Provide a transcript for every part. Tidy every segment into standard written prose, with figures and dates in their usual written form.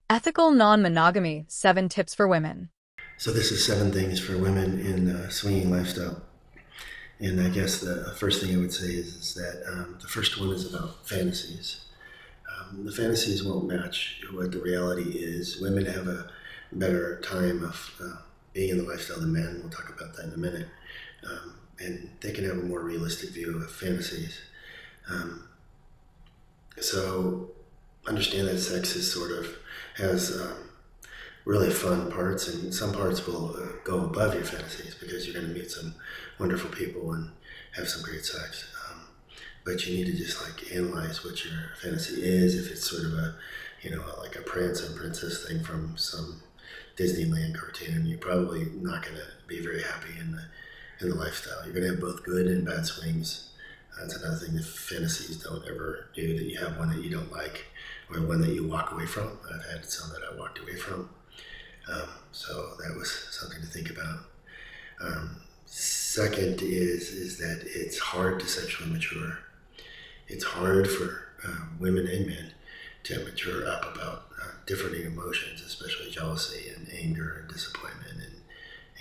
Ethical non-monogamy, 7 tips for women. So this is 7 things for women in the swinging lifestyle. And I guess the first thing I would say is that the first one is about fantasies. The fantasies won't match what the reality is. Women have a better time of being in the lifestyle than men. We'll talk about that in a minute. And they can have a more realistic view of fantasies. So understand that sex is sort of has really fun parts, and some parts will go above your fantasies because you're going to meet some wonderful people and have some great sex. But you need to just like analyze what your fantasy is. If it's sort of a, like a prince and princess thing from some Disneyland cartoon, you're probably not going to be very happy in the lifestyle. You're going to have both good and bad swings. That's another thing that fantasies don't ever do, that you have one that you don't like or one that you walk away from. I've had some that I walked away from. So that was something to think about. Second is that it's hard to sexually mature. It's hard for women and men to mature up about different emotions, especially jealousy and anger and disappointment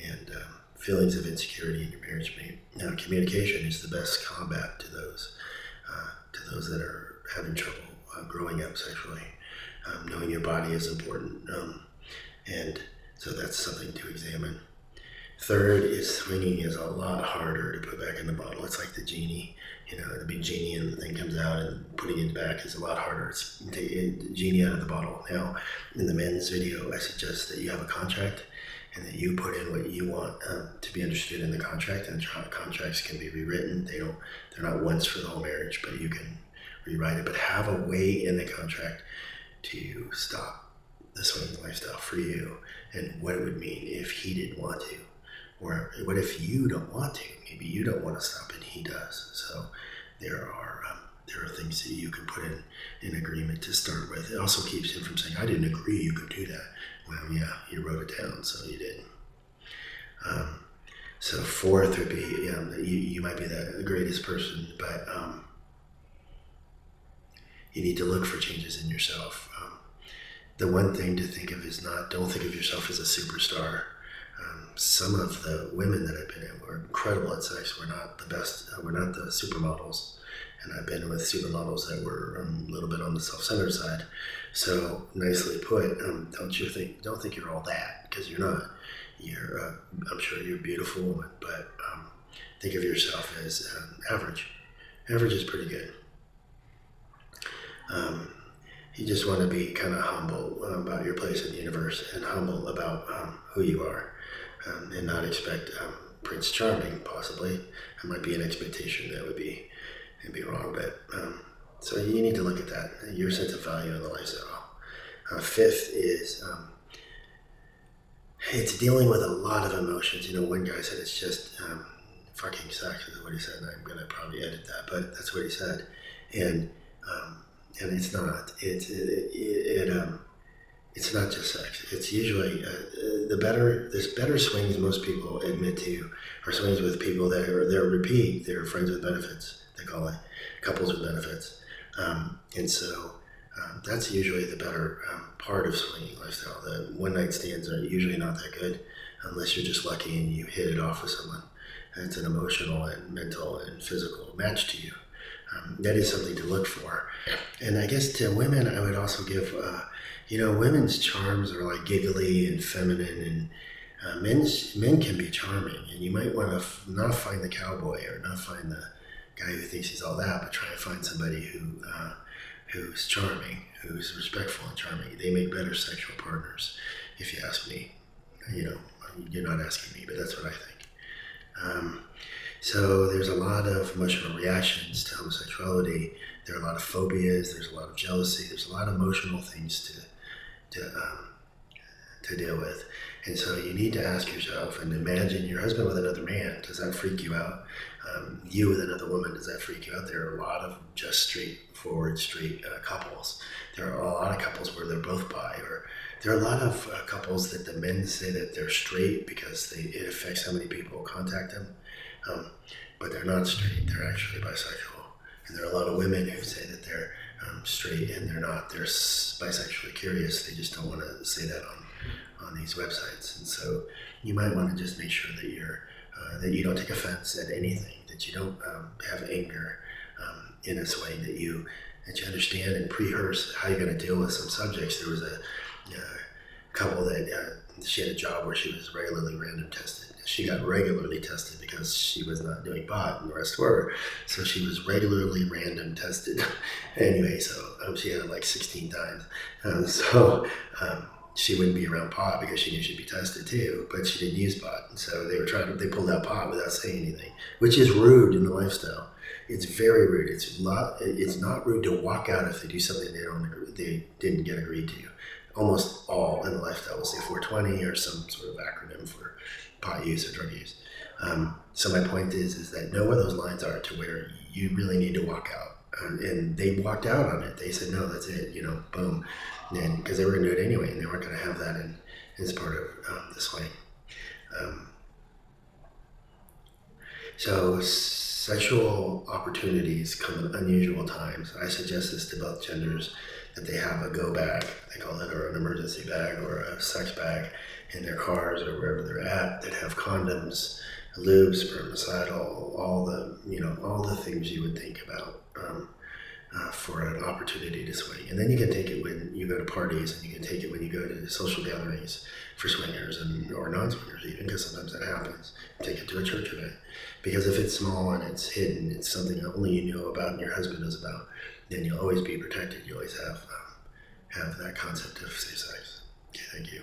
and feelings of insecurity in your marriage mate. Now, communication is the best combat to those that are having trouble growing up sexually. Knowing your body is important, and so that's something to examine. Third is swinging is a lot harder to put back in the bottle. It's like the genie, the big genie and the thing comes out, and putting it back is a lot harder. It's take the genie out of the bottle. Now, in the men's video, I suggest that you have a contract and that you put in what you want to be understood in the contract. And contracts can be rewritten. They're not once for the whole marriage, but you can rewrite it. But have a way in the contract to stop the swinging lifestyle for you, and what it would mean if he didn't want to. Or what if you don't want to? Maybe you don't want to stop and he does. So there are things that you can put in agreement to start with. It also keeps him from saying, I didn't agree you could do that. Well, yeah, you wrote it down, so you didn't. So fourth would be, you might be the greatest person, but you need to look for changes in yourself. The one thing to think of is don't think of yourself as a superstar. Some of the women that I've been in were incredible at sex. We're not the best. We're not the supermodels, and I've been with supermodels that were a little bit on the self-centered side. So nicely put. Don't think you're all that, because you're not. I'm sure you're a beautiful woman, but think of yourself as average. Average is pretty good. You just want to be kind of humble about your place in the universe, and humble about who you are. And not expect Prince Charming, possibly. That might be an expectation that would be wrong, but so you need to look at that, your sense of value in the lifestyle. Fifth is it's dealing with a lot of emotions. One guy said it's just fucking sex is what he said, and I'm going to probably edit that, but that's what he said. And it's not. It's not just sex. It's usually there's better swings most people admit to are swings with people they're repeat. They're friends with benefits, they call it, couples with benefits. And so that's usually the better part of swinging lifestyle. The one night stands are usually not that good unless you're just lucky and you hit it off with someone. And it's an emotional and mental and physical match to you. That is something to look for. And I guess to women, I would also give, women's charms are like giggly and feminine, and men can be charming. And you might want to not find the cowboy or not find the guy who thinks he's all that, but try to find somebody who's charming, who's respectful and charming. They make better sexual partners, if you ask me. You're not asking me, but that's what I think. So there's a lot of emotional reactions to homosexuality. There are a lot of phobias. There's a lot of jealousy. There's a lot of emotional things to deal with. And so you need to ask yourself and imagine your husband with another man. Does that freak you out? You with another woman, does that freak you out? There are a lot of just straightforward, straight couples. There are a lot of couples where they're both bi, or there are a lot of couples that the men say that they're straight because it affects how many people contact them. But they're not straight, they're actually bisexual. And there are a lot of women who say that they're straight and they're not. They're bisexually curious. They just don't want to say that on these websites. And so you might want to just make sure that that you don't take offense at anything, that you don't have anger in this way, that you understand and pre-rehearse how you're going to deal with some subjects. There was a couple that she had a job where she was regularly random tested. She got regularly tested because she was not doing pot and the rest were. So she was regularly random tested. Anyway, so she had it like 16 times. She wouldn't be around pot because she knew she'd be tested too, but she didn't use pot. And so they pulled out pot without saying anything, which is rude in the lifestyle. It's very rude. It's not rude to walk out if they do something they didn't get agreed to. Almost all in the lifestyle will say 420 or some sort of acronym for pot use or drug use. So my point is that know where those lines are to where you really need to walk out. And they walked out on it. They said, no, that's it, boom. And because they were going to do it anyway, and they weren't going to have that as part of this way. So sexual opportunities come at unusual times. I suggest this to both genders, that they have a go bag, they call it, or an emergency bag, or a sex bag in their cars or wherever they're at, that have condoms, lube, spermicidal, all the things you would think about for an opportunity to swing. And then you can take it when you go to parties, and you can take it when you go to social gatherings for swingers or non-swingers even, because sometimes that happens. Take it to a church event. Because if it's small and it's hidden, it's something that only you know about and your husband knows about, then you'll always be protected. You always have that concept of safe sex. Okay, thank you.